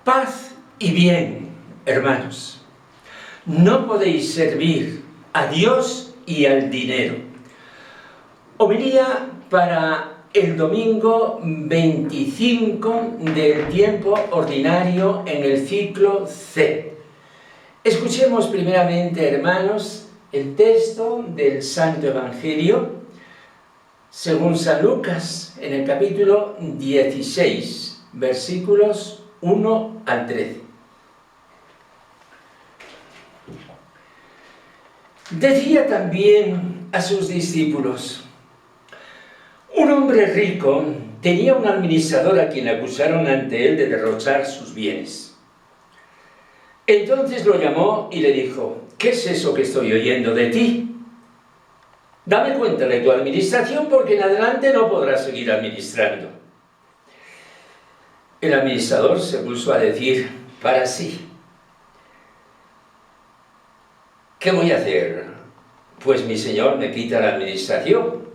Paz y bien, hermanos. No podéis servir a Dios y al dinero. Homilía para el domingo 25 del tiempo ordinario en el ciclo C. Escuchemos primeramente, hermanos, el texto del Santo Evangelio según San Lucas en el capítulo 16, versículos 1 al 13. Decía también a sus discípulos: un hombre rico tenía un administrador a quien acusaron ante él de derrochar sus bienes. Entonces lo llamó y le dijo: ¿qué es eso que estoy oyendo de ti? Dame cuenta de tu administración, porque en adelante no podrás seguir administrando. El administrador se puso a decir para sí: ¿qué voy a hacer? Pues mi señor me quita la administración.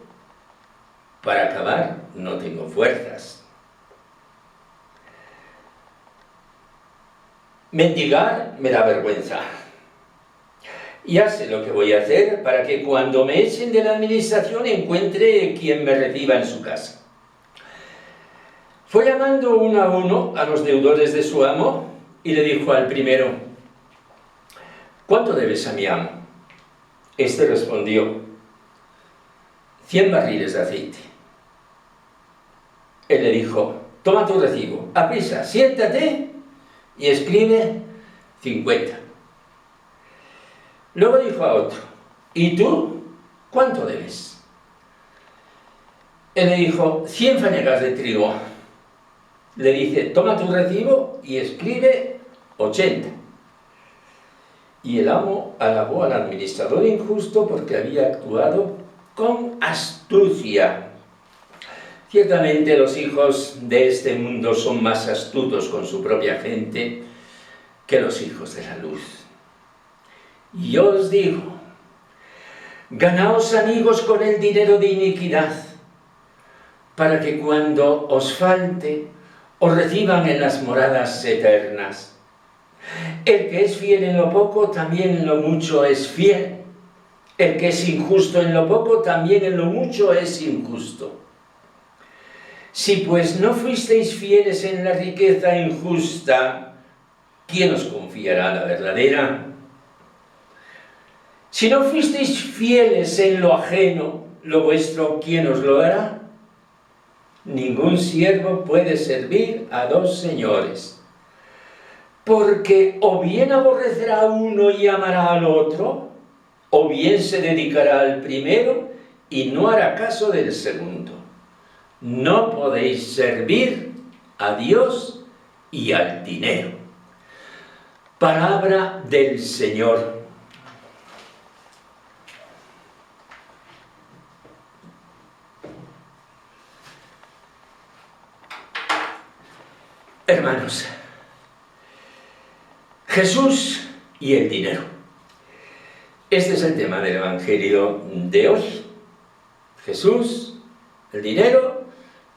Para acabar, no tengo fuerzas. Mendigar me da vergüenza. Ya sé lo que voy a hacer para que cuando me echen de la administración encuentre quien me reciba en su casa. Fue llamando uno a uno a los deudores de su amo y le dijo al primero: ¿cuánto debes a mi amo? Este respondió: 100 barriles de aceite. Él le dijo: toma tu recibo, aprisa, siéntate y escribe 50. Luego dijo a otro: ¿y tú cuánto debes? Él le dijo: 100 fanegas de trigo. Le dice: toma tu recibo y escribe 80. Y el amo alabó al administrador injusto porque había actuado con astucia. Ciertamente los hijos de este mundo son más astutos con su propia gente que los hijos de la luz. Y yo os digo: ganaos amigos con el dinero de iniquidad, para que cuando os falte, os reciban en las moradas eternas. El que es fiel en lo poco, también en lo mucho es fiel. El que es injusto en lo poco, también en lo mucho es injusto. Si pues no fuisteis fieles en la riqueza injusta, ¿quién os confiará la verdadera? Si no fuisteis fieles en lo ajeno, lo vuestro, ¿quién os lo hará? Ningún siervo puede servir a dos señores, porque o bien aborrecerá a uno y amará al otro, o bien se dedicará al primero y no hará caso del segundo. No podéis servir a Dios y al dinero. Palabra del Señor. Hermanos, Jesús y el dinero. Este es el tema del Evangelio de hoy. Jesús, el dinero,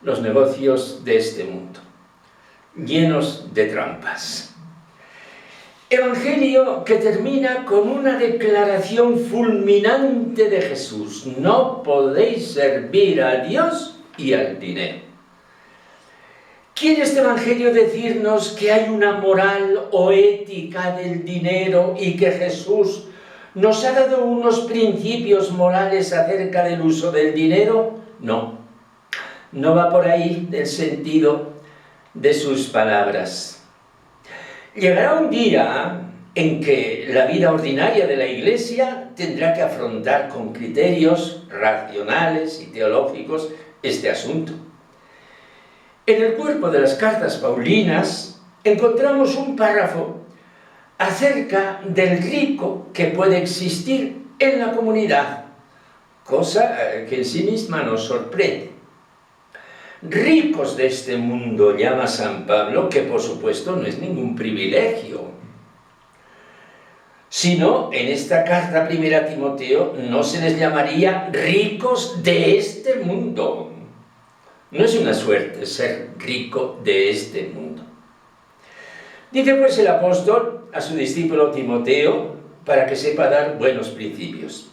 los negocios de este mundo, llenos de trampas. Evangelio que termina con una declaración fulminante de Jesús: no podéis servir a Dios y al dinero. ¿Quiere este Evangelio decirnos que hay una moral o ética del dinero y que Jesús nos ha dado unos principios morales acerca del uso del dinero? No, no va por ahí el sentido de sus palabras. Llegará un día en que la vida ordinaria de la Iglesia tendrá que afrontar con criterios racionales y teológicos este asunto. En el cuerpo de las cartas paulinas encontramos un párrafo acerca del rico que puede existir en la comunidad, cosa que en sí misma nos sorprende. Ricos de este mundo, llama San Pablo, que por supuesto no es ningún privilegio, sino en esta carta primera a Timoteo no se les llamaría ricos de este mundo. No es una suerte ser rico de este mundo. Dice pues el apóstol a su discípulo Timoteo, para que sepa dar buenos principios.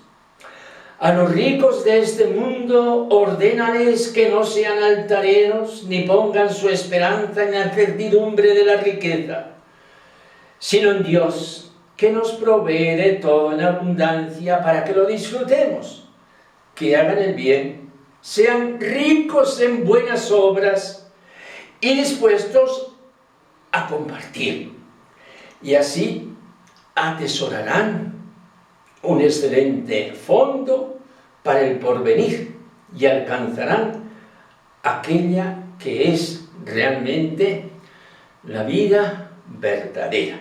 A los ricos de este mundo ordénales que no sean altaneros, ni pongan su esperanza en la certidumbre de la riqueza, sino en Dios, que nos provee de todo en abundancia para que lo disfrutemos, que hagan el bien, sean ricos en buenas obras y dispuestos a compartir. Y así atesorarán un excelente fondo para el porvenir y alcanzarán aquella que es realmente la vida verdadera.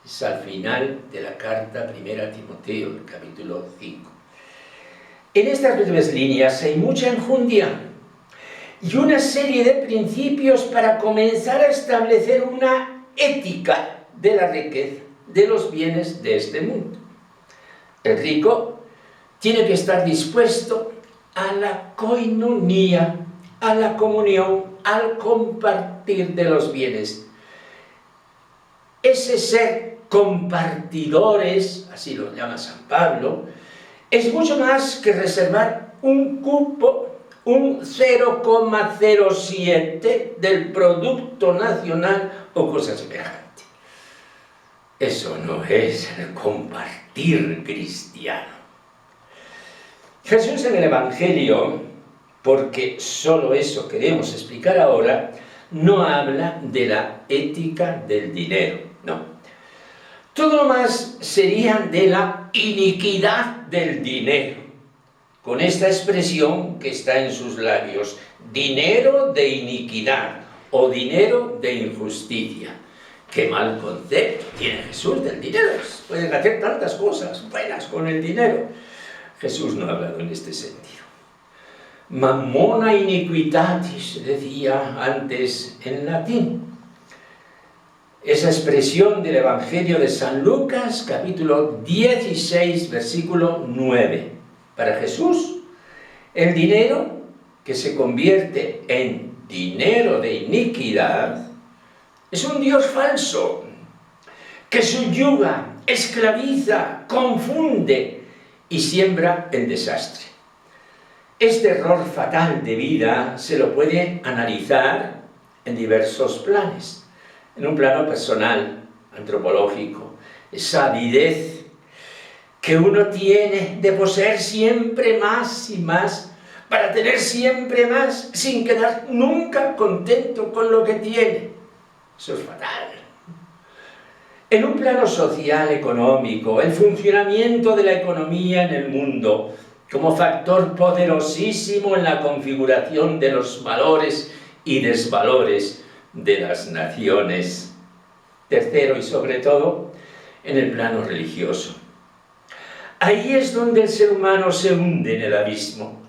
Es al final de la carta primera a Timoteo, el capítulo 5. En estas breves líneas hay mucha enjundia y una serie de principios para comenzar a establecer una ética de la riqueza, de los bienes de este mundo. El rico tiene que estar dispuesto a la koinonía, a la comunión, al compartir de los bienes. Ese ser compartidores, así lo llama San Pablo, es mucho más que reservar un cupo, un 0,07 del Producto Nacional o cosa semejante. Eso no es el compartir cristiano. Jesús en el Evangelio, porque solo eso queremos explicar ahora, no habla de la ética del dinero, no. Todo lo más sería de la iniquidad del dinero, con esta expresión que está en sus labios, dinero de iniquidad o dinero de injusticia. Qué mal concepto tiene Jesús del dinero. Pueden hacer tantas cosas buenas con el dinero. Jesús no ha hablado en este sentido. Mammona iniquitatis, decía antes en latín. Esa expresión del Evangelio de San Lucas, capítulo 16, versículo 9. Para Jesús, el dinero que se convierte en dinero de iniquidad es un Dios falso, que subyuga, esclaviza, confunde y siembra el desastre. Este error fatal de vida se lo puede analizar en diversos planes. En un plano personal, antropológico, esa avidez que uno tiene de poseer siempre más y más, para tener siempre más, sin quedar nunca contento con lo que tiene. Eso es fatal. En un plano social, económico, el funcionamiento de la economía en el mundo como factor poderosísimo en la configuración de los valores y desvalores de las naciones. Tercero y sobre todo, en el plano religioso. Ahí es donde el ser humano se hunde en el abismo,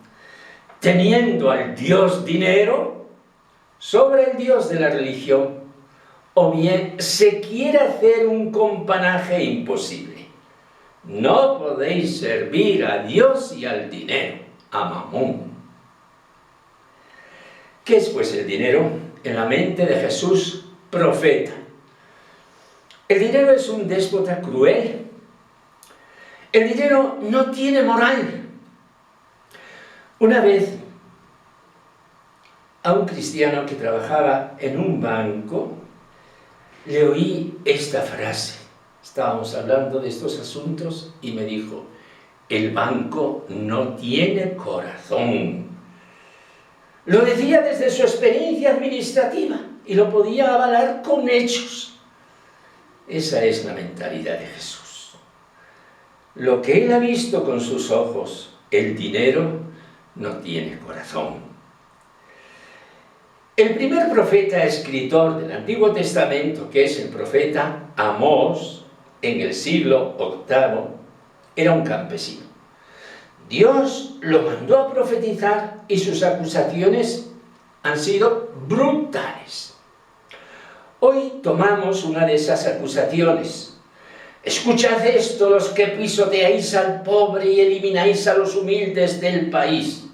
teniendo al Dios dinero sobre el Dios de la religión, o bien se quiere hacer un companaje imposible. No podéis servir a Dios y al dinero, a Mamón. ¿Qué es pues el dinero en la mente de Jesús, profeta? El dinero es un déspota cruel. El dinero no tiene moral. Una vez, a un cristiano que trabajaba en un banco, le oí esta frase. Estábamos hablando de estos asuntos y me dijo: el banco no tiene corazón. Lo decía desde su experiencia administrativa y lo podía avalar con hechos. Esa es la mentalidad de Jesús. Lo que él ha visto con sus ojos, el dinero no tiene corazón. El primer profeta escritor del Antiguo Testamento, que es el profeta Amós, en el siglo VIII, era un campesino. Dios lo mandó a profetizar y sus acusaciones han sido brutales. Hoy tomamos una de esas acusaciones. Escuchad esto, los que pisoteáis al pobre y elimináis a los humildes del país.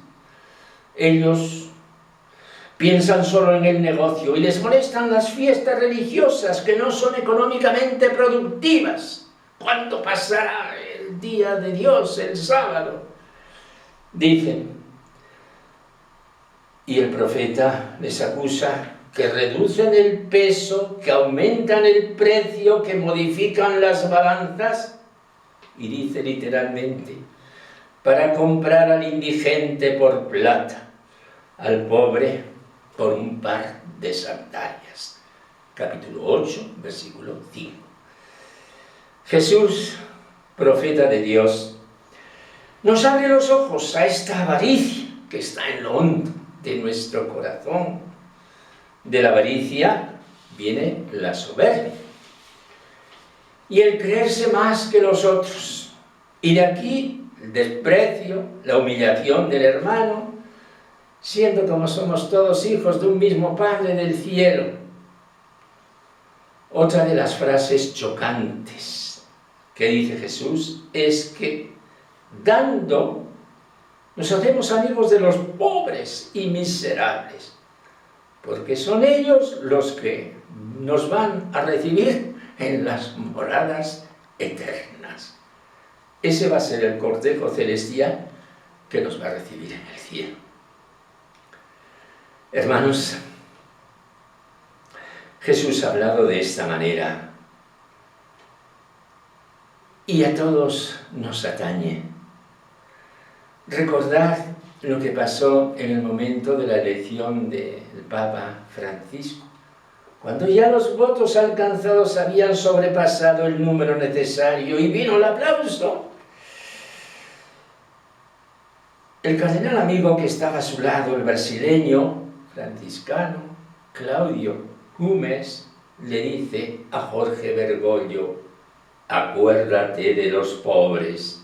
Ellos Piensan solo en el negocio y les molestan las fiestas religiosas que no son económicamente productivas. ¿Cuándo pasará el día de Dios, el sábado? Dicen. Y el profeta les acusa que reducen el peso, que aumentan el precio, que modifican las balanzas. Y dice literalmente, para comprar al indigente por plata, al pobre por un par de sandalias. Capítulo 8, versículo 5. Jesús, profeta de Dios, nos abre los ojos a esta avaricia que está en lo hondo de nuestro corazón. De la avaricia viene la soberbia y el creerse más que los otros. Y de aquí el desprecio, la humillación del hermano, siendo como somos todos hijos de un mismo Padre del cielo. Otra de las frases chocantes que dice Jesús es que dando nos hacemos amigos de los pobres y miserables, porque son ellos los que nos van a recibir en las moradas eternas. Ese va a ser el cortejo celestial que nos va a recibir en el cielo. Hermanos, Jesús ha hablado de esta manera y a todos nos atañe. Recordad lo que pasó en el momento de la elección del Papa Francisco, cuando ya los votos alcanzados habían sobrepasado el número necesario y vino el aplauso. El cardenal amigo que estaba a su lado, el brasileño franciscano Claudio Humes, le dice a Jorge Bergoglio, acuérdate de los pobres.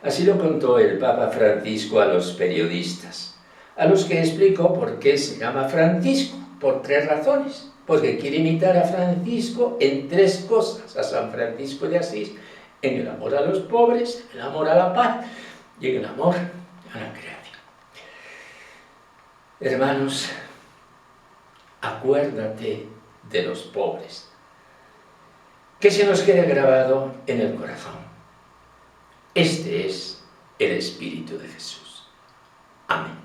Así lo contó el Papa Francisco a los periodistas, a los que explicó por qué se llama Francisco, por 3 razones. Porque quiere imitar a Francisco en 3 cosas, a San Francisco de Asís, en el amor a los pobres, en el amor a la paz y en el amor a la creación. Hermanos, acuérdate de los pobres. Que se nos quede grabado en el corazón. Este es el Espíritu de Jesús. Amén.